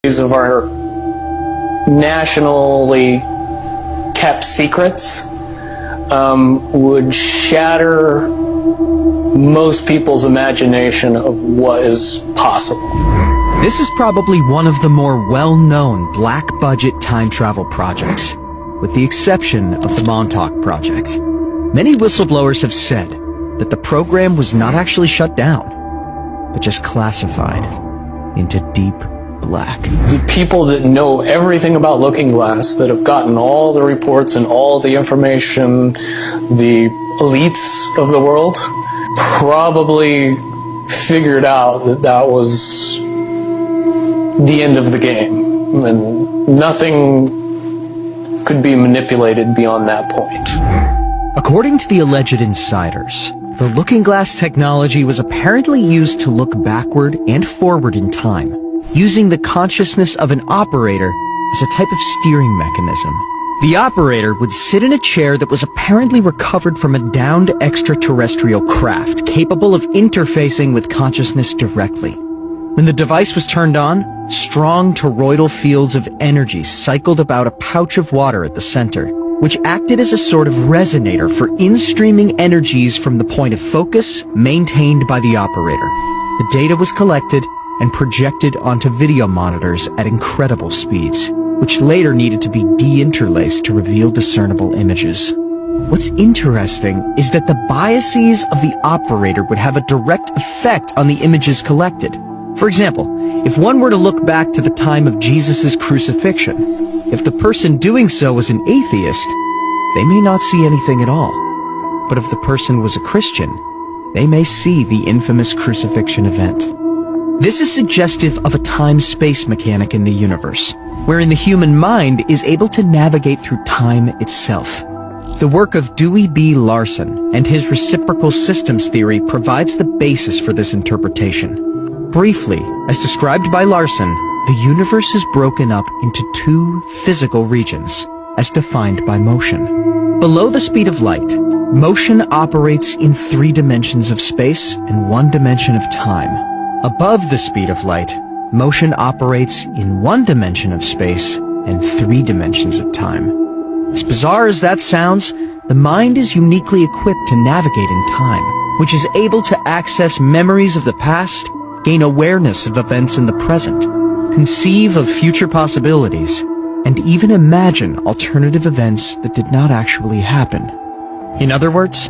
of our nationally kept secrets would shatter most people's imagination of what is possible. This is probably one of the more well-known black-budget time travel projects, with the exception of the Montauk Project. Many whistleblowers have said that the program was not actually shut down, but just classified into deep black. The people that know everything about Looking Glass, that have gotten all the reports and all the information, the elites of the world, probably figured out that that was the end of the game, and nothing could be manipulated beyond that point. According to the alleged insiders, the Looking Glass technology was apparently used to look backward and forward in time, using the consciousness of an operator as a type of steering mechanism. The operator would sit in a chair that was apparently recovered from a downed extraterrestrial craft capable of interfacing with consciousness directly. When the device was turned on, strong toroidal fields of energy cycled about a pouch of water at the center, which acted as a sort of resonator for in-streaming energies from the point of focus maintained by the operator. The data was collected and projected onto video monitors at incredible speeds, which later needed to be de-interlaced to reveal discernible images. What's interesting is that the biases of the operator would have a direct effect on the images collected. For example, if one were to look back to the time of Jesus' crucifixion, if the person doing so was an atheist, they may not see anything at all. But if the person was a Christian, they may see the infamous crucifixion event. This is suggestive of a time-space mechanic in the universe, wherein the human mind is able to navigate through time itself. The work of Dewey B. Larson and his reciprocal systems theory provides the basis for this interpretation. Briefly, as described by Larson, the universe is broken up into two physical regions, as defined by motion. Below the speed of light, motion operates in 3 dimensions of space and 1 dimension of time. Above the speed of light, motion operates in 1 dimension of space and 3 dimensions of time. As bizarre as that sounds, the mind is uniquely equipped to navigate in time, which is able to access memories of the past, gain awareness of events in the present, conceive of future possibilities, and even imagine alternative events that did not actually happen. In other words,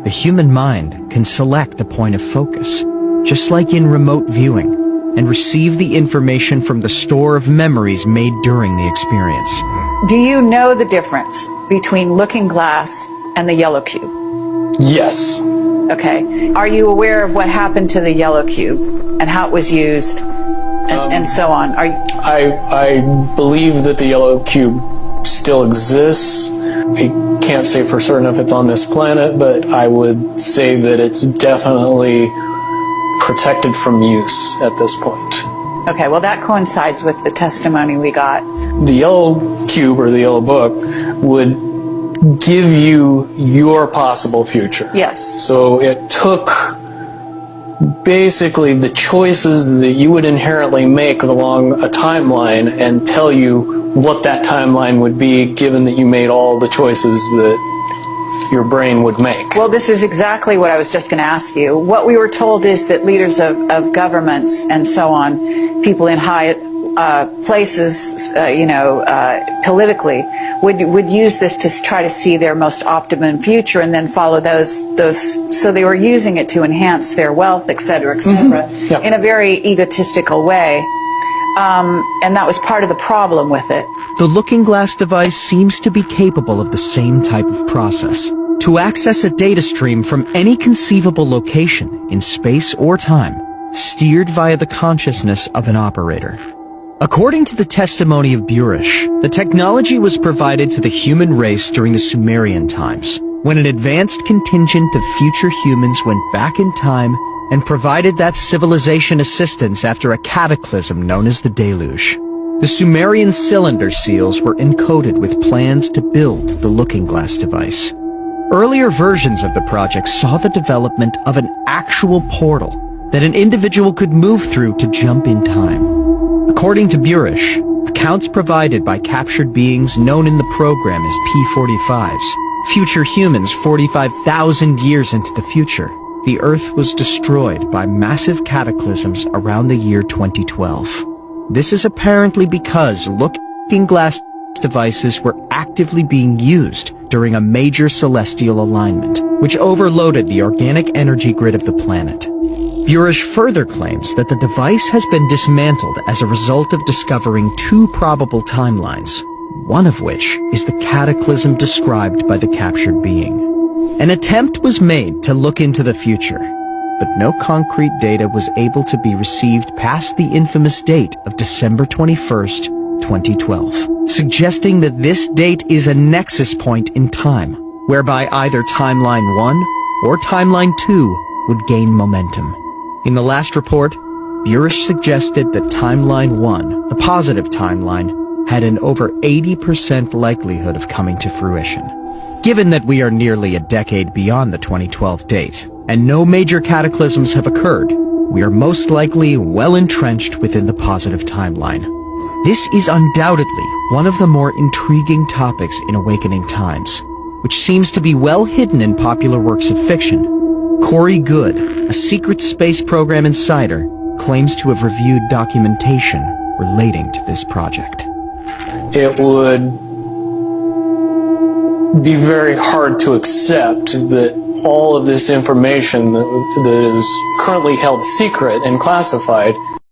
the human mind can select a point of focus, just like in remote viewing, and receive the information from the store of memories made during the experience. Do you know the difference between Looking Glass and the yellow cube? Yes. Okay. Are you aware of what happened to the yellow cube and how it was used and so on? I believe that the yellow cube still exists. I can't say for certain if it's on this planet, but I would say that it's definitely protected from use at this point. Okay, well that coincides with the testimony we got. The yellow cube or the yellow book would give you your possible future. Yes. So it took basically the choices that you would inherently make along a timeline and tell you what that timeline would be, given that you made all the choices that your brain would make. Well, this is exactly what I was just going to ask you. What we were told is that leaders of governments and so on, people in high places, politically, would use this to try to see their most optimum future and then follow those. So they were using it to enhance their wealth, et cetera, Yep. in a very egotistical way. And that was part of the problem with it. The Looking Glass device seems to be capable of the same type of process, to access a data stream from any conceivable location in space or time, steered via the consciousness of an operator. According to the testimony of Burish, the technology was provided to the human race during the Sumerian times, when an advanced contingent of future humans went back in time and provided that civilization assistance after a cataclysm known as the Deluge. The Sumerian cylinder seals were encoded with plans to build the Looking Glass device. Earlier versions of the project saw the development of an actual portal that an individual could move through to jump in time. According to Burish, accounts provided by captured beings known in the program as P-45s, future humans 45,000 years into the future, the Earth was destroyed by massive cataclysms around the year 2012. This is apparently because looking glass devices were actively being used during a major celestial alignment, which overloaded the organic energy grid of the planet. Burish further claims that the device has been dismantled as a result of discovering two probable timelines, one of which is the cataclysm described by the captured being. An attempt was made to look into the future, but no concrete data was able to be received past the infamous date of December 21st, 2012, suggesting that this date is a nexus point in time, whereby either Timeline 1 or Timeline 2 would gain momentum. In the last report, Burish suggested that Timeline 1, the positive timeline, had an over 80% likelihood of coming to fruition. Given that we are nearly a decade beyond the 2012 date, and no major cataclysms have occurred, we are most likely well entrenched within the positive timeline. This is undoubtedly one of the more intriguing topics in Awakening Times, which seems to be well hidden in popular works of fiction. Corey Good, a secret space program insider, claims to have reviewed documentation relating to this project. It would be very hard to accept that all of this information that is currently held secret and classified